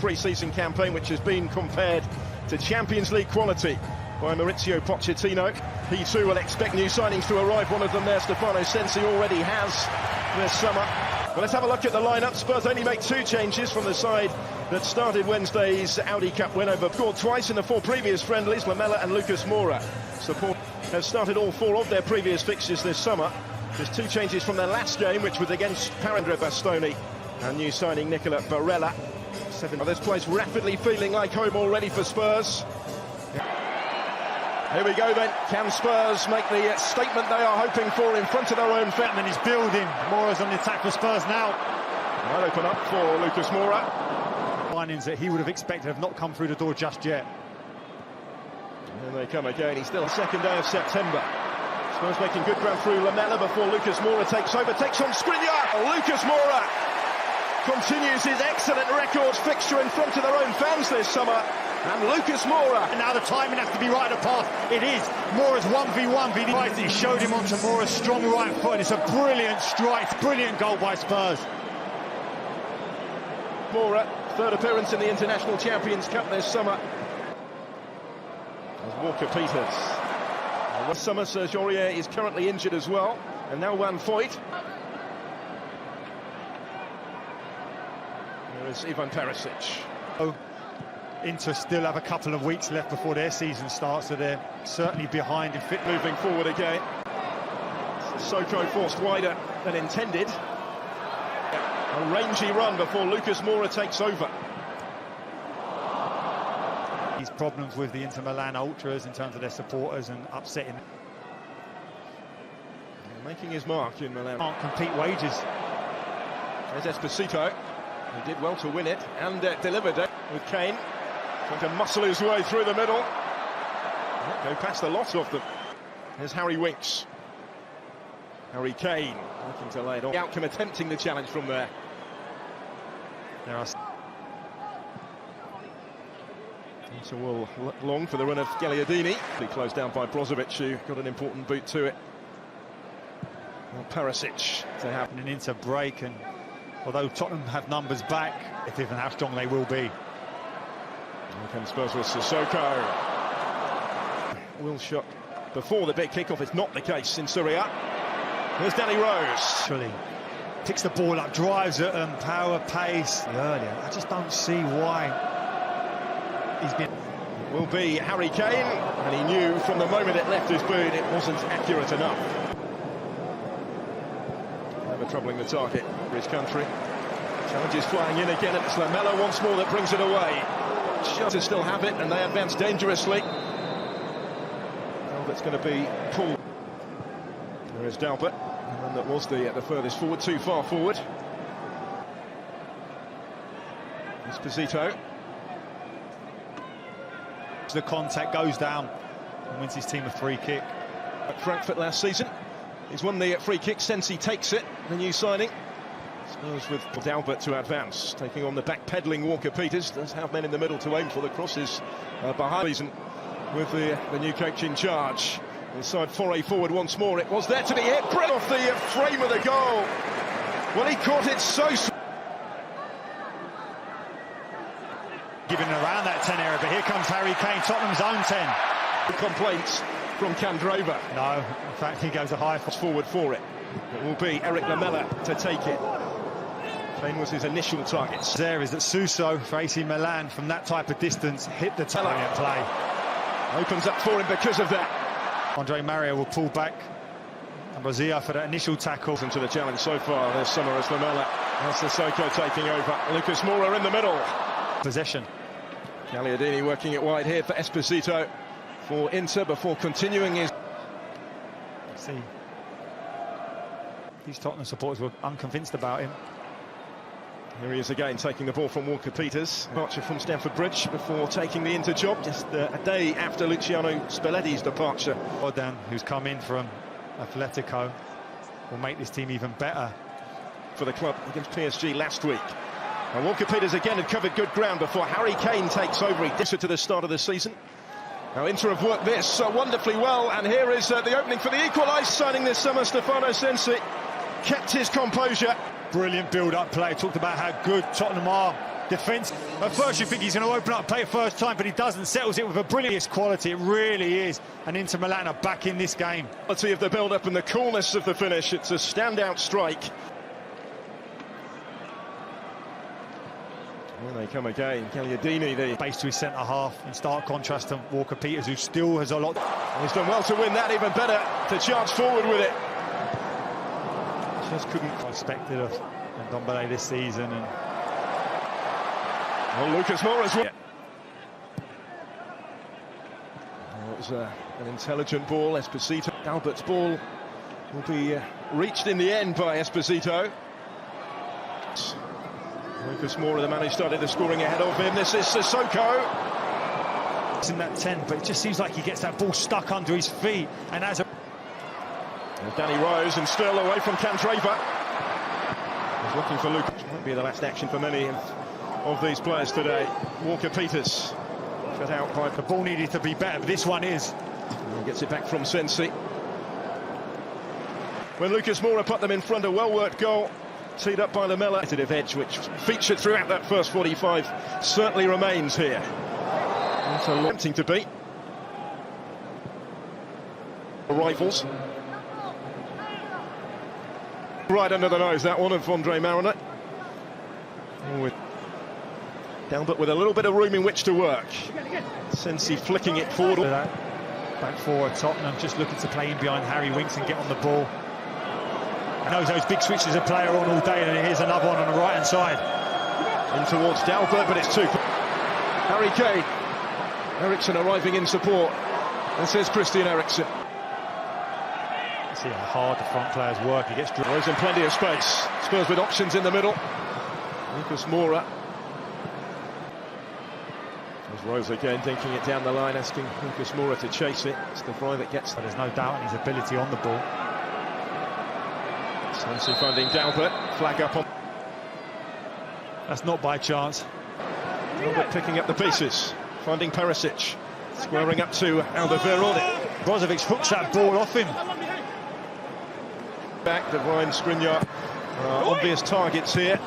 pre-season campaign, which has been compared to Champions League quality by Maurizio Pochettino. He too will expect new signings to arrive. One of them there, Stefano Sensi, already has this summer. Well, let's have a look at the lineup. Spurs only make 2 changes from the side that started Wednesday's Audi Cup win over. Scored twice in the 4 previous friendlies. Lamela and Lucas Moura have started all 4 of their previous fixtures this summer. There's 2 changes from their last game, which was against Parandre Bastoni, and new signing Nicola Barella. This place rapidly feeling like home already for Spurs. Here we go then. Can Spurs make the statement they are hoping for in front of their own fan? And he's building. Moura's on the attack for Spurs now. Might open up for Lucas Moura. Signings that he would have expected have not come through the door just yet. And they come again. He's still the 2nd day of September. Spurs making good ground through Lamela before Lucas Moura takes over. Takes on Skriniar. Lucas Moura continues his excellent record fixture in front of their own fans this summer. And Lucas Moura. And now the timing has to be right at the pass. It is. Moura's 1v1. He showed him onto Moura's strong right foot. It's a brilliant strike. Brilliant goal by Spurs. Moura, 3rd appearance in the International Champions Cup this summer. As Walker Peters. This summer, Serge Aurier is currently injured as well. And now Van Foyt. There is Ivan Perisic. Oh. Inter still have a couple of weeks left before their season starts, so they're certainly behind in fit. Moving forward again. Sissoko forced wider than intended. A rangy run before Lucas Moura takes over. These problems with the Inter Milan ultras in terms of their supporters and upsetting. Making his mark in Milan. Can't compete wages. There's Esposito. He did well to win it and delivered it with Kane. Trying to muscle his way through the middle. Go past a lot of them. There's Harry Winks. Harry Kane looking to lay it on. The outcome attempting the challenge from there. There are. So will long for the run of Gagliardini. He closed down by Brozovic, who got an important boot to it. Well, Perisic to have an Inter break, and although Tottenham have numbers back, if even how strong they will be. Here comes Spurs with Sissoko. Will shot before the big kickoff. It's not the case in Serie A. There's Danny Rose. Actually, picks the ball up, drives it, and power, pace. Earlier, I just don't see why he's been. It will be Harry Kane, and he knew from the moment it left his boot it wasn't accurate enough. Never troubling the target for his country. Challenges flying in again. It's Lamela once more that brings it away. Shutters still have it, and they advance dangerously. Dalbert's going to be pulled. There is Dalbert, and that was the furthest forward, too far forward. Esposito. The contact goes down and wins his team a free kick. At Frankfurt last season, he's won the free kick. Sensi takes it, the new signing. Spurs with Dalbert to advance, taking on the back-pedalling Walker Peters. Does have men in the middle to aim for. The crosses behind season with the new coach in charge. Inside foray forward once more. It was there to be hit. Break off the frame of the goal. Well, he caught it so. Giving around that 10 area, but here comes Harry Kane, Tottenham's own 10. Complaints from Candreva. No, in fact, he goes a high forward for it. It will be Eric Lamela to take it. Kane was his initial target. There is that Suso for AC Milan from that type of distance hit the target play. Opens up for him because of that. Andre Mario will pull back. Ambrosio for that initial tackle. Into the challenge so far this summer as Lamela. That's Sissoko taking over. Lucas Moura in the middle. Possession. Gagliardini working it wide here for Esposito for Inter before continuing his. See, these Tottenham supporters were unconvinced about him. Here he is again, taking the ball from Walker Peters. Departure from Stamford Bridge before taking the Inter job just a day after Luciano Spalletti's departure. Odan, who's come in from Atletico, will make this team even better for the club against PSG last week. And Walker Peters again had covered good ground before Harry Kane takes over. He dished it to the start of the season. Now Inter have worked this wonderfully well, and here is the opening for the equalised signing this summer. Stefano Sensi kept his composure. Brilliant build-up play. Talked about how good Tottenham are defence. At first you think he's going to open up play first time, but he doesn't. Settles it with a brilliant quality. It really is. And Inter Milan are back in this game. Quality of the build-up and the coolness of the finish. It's a standout strike. Well, they come again. Gagliardini, the base to his centre-half, in stark contrast to Walker-Peters, who still has a lot. He's done well to win that, even better to charge forward with it. Just couldn't expected of Ndombele this season. And well, Lucas Moura as well. Well, it was an intelligent ball. Esposito. Albert's ball will be reached in the end by Esposito. Lucas Moura, the man who started the scoring ahead of him. This is Sissoko. It's in that 10, but it just seems like he gets that ball stuck under his feet. And as a... Danny Rose and still away from Candreva. He's looking for Lucas. Might be the last action for many of these players today. Walker-Peters cut out by... The ball needed to be better, but this one is. And he gets it back from Sensi. When Lucas Moura put them in front, a well-worked goal. Teed up by Lamela. Competitive edge, which featured throughout that first 45, certainly remains here. It's tempting to beat. Rivals. Right under the nose, that one of Andre Mariner. With Dalbert with a little bit of room in which to work. Sensi flicking it forward. Back forward, Tottenham just looking to play in behind Harry Winks and get on the ball. And those big switches a player on all day, and here's another one on the right-hand side. In towards Dalbert, but it's too... Harry Kane. Eriksen arriving in support. This is Christian Eriksen. See how hard the front players work. He gets... Rose in plenty of space. Spurs with options in the middle. Lucas Moura. There's Rose again, dinking it down the line, asking Lucas Moura to chase it. It's the Fry that gets... But there's no doubt in his ability on the ball. Sensi finding Dalbert, flag up on... That's not by chance. Dalbert picking up the pieces, finding Perisic, squaring up to Alderweireld. Brozovic hooks that ball off him. Back, De Bruyne, Skriniar, obvious targets here.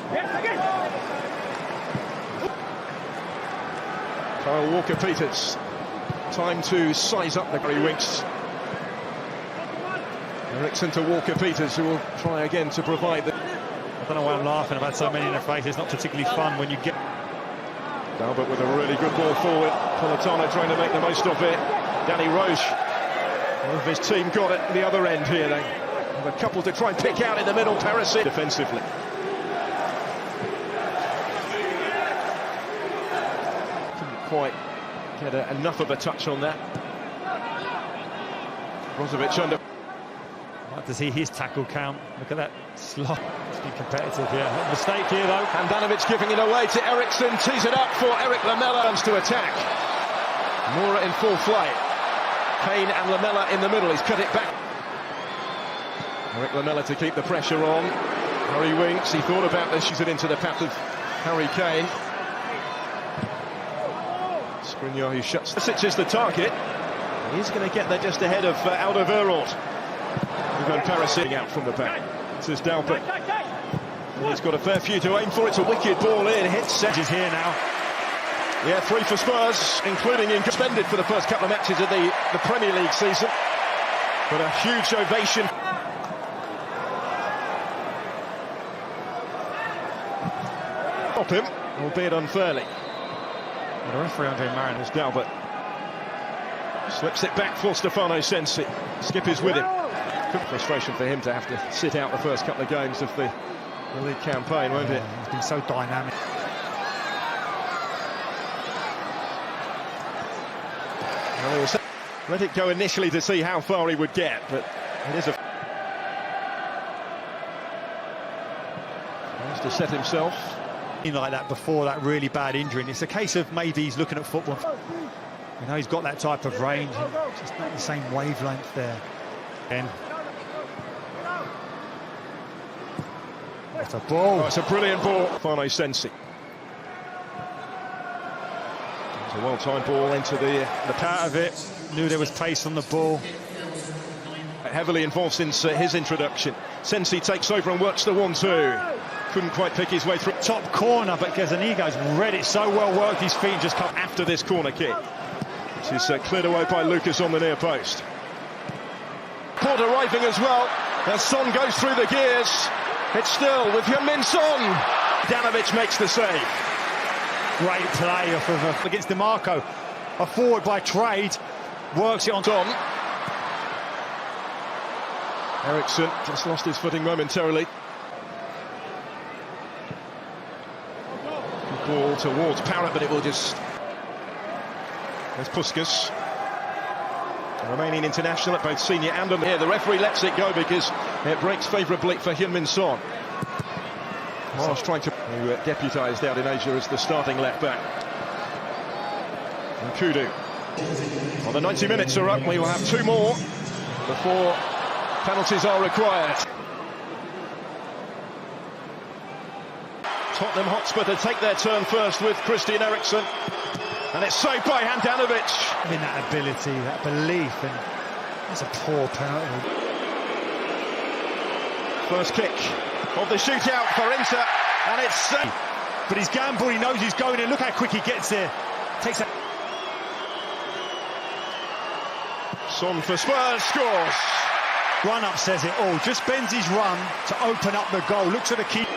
Kyle Walker-Peters, time to size up the Harry Winks. Eriksen to Walker-Peters, who will try again to provide the... I don't know why I'm laughing. I've had so many in the face. It's not particularly fun when you get... Dalbert with a really good ball forward. Politano trying to make the most of it. Danny Rose, well, his team got it at the other end here. They have a couple to try and pick out in the middle. Perisic defensively. Couldn't quite get enough of a touch on that. Brozovic under... I'd like to see his tackle count. Look at that slot. It's been competitive here. Mistake here, though. Handanovic giving it away to Eriksen. Tees it up for Eric Lamela. Comes to attack. Moura in full flight. Kane and Lamela in the middle. He's cut it back. Eric Lamela to keep the pressure on. Harry Winks, he thought about this. Shoots it into the path of Harry Kane. Skriniar, who shuts... Perisic is the target. He's going to get there just ahead of Alderweireld. Ivan Perisic out from the back. This is Dalbert. He's got a fair few to aim for. It's a wicked ball in. Hits He's here now. Yeah, 3 for Spurs, including in suspended for the first couple of matches of the Premier League season. But a huge ovation. Stop him, albeit unfairly. And the referee Andre Mariner is Dalbert. Slips it back for Stefano Sensi. Skip is with him. Good frustration for him to have to sit out the first couple of games of the league campaign, won't it? He's been so dynamic. Well, let it go initially to see how far he would get, but it is a... He has to set himself. Like that before that really bad injury, and it's a case of maybe he's looking at football. You know, he's got that type of range, and just not the same wavelength there. And what a ball! Oh, it's a brilliant ball. Stefano Sensi. It's a well-timed ball into the part of it. Knew there was pace on the ball. Heavily involved since his introduction. Sensi takes over and works the 1-2. couldn't quite pick his way through. Top corner, but Gazzaniga's read it so well, worked his feet and just come After this corner kick, which is cleared away by Lucas on the near post. Port arriving as well, as Son goes through the gears. It's still with Heung-min Son. Danovic makes the save. Great play off of against DeMarco. A forward by trade, works it on Tom. Eriksson just lost his footing momentarily. Good ball towards Parrott, but it will just... There's Puskas. The Romanian international at both senior and under here. The referee lets it go because it breaks favourably for Heung-min Son. Marsh trying to deputised out in Asia as the starting left back. And Kudu. Well, the 90 minutes are up. We will have two more before penalties are required. Tottenham Hotspur to take their turn first with Christian Eriksen. And it's saved by Handanovic. I mean, that ability, that belief, and that's a poor penalty. First kick of the shootout for Inter, and it's saved. But he's gambled, he knows he's going in. Look how quick he gets there. Takes that. Son for Spurs, scores. Run-up says it all. Just bends his run to open up the goal. Looks at the keeper.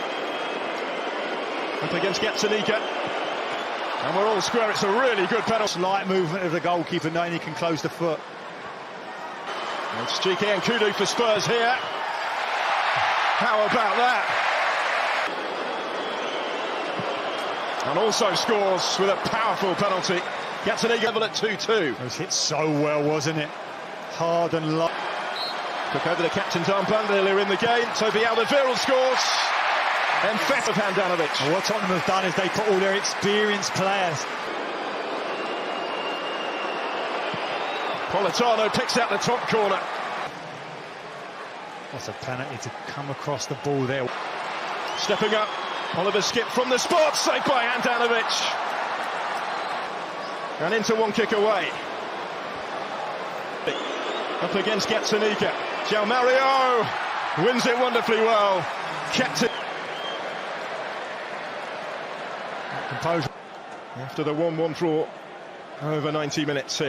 Up against Gazzaniga. And we're all square. It's a really good penalty. Light movement of the goalkeeper, knowing he can close the foot. It's Chike and Kudu for Spurs here. How about that? And also scores with a powerful penalty. Gazzaniga level at 2-2. It was hit so well, wasn't it? Hard and low. Took over the captain's armband earlier in the game. Toby Alderweireld scores. Emphatic of Handanovic. And what Tottenham have done is they put all their experienced players. Politano picks out the top corner. That's a penalty to come across the ball there. Stepping up, Oliver Skip from the spot, saved by Handanovic. And into one kick away. Up against Gazzaniga. João Mario wins it wonderfully well. Kept it. Composure. After the 1-1 draw over 90 minutes here.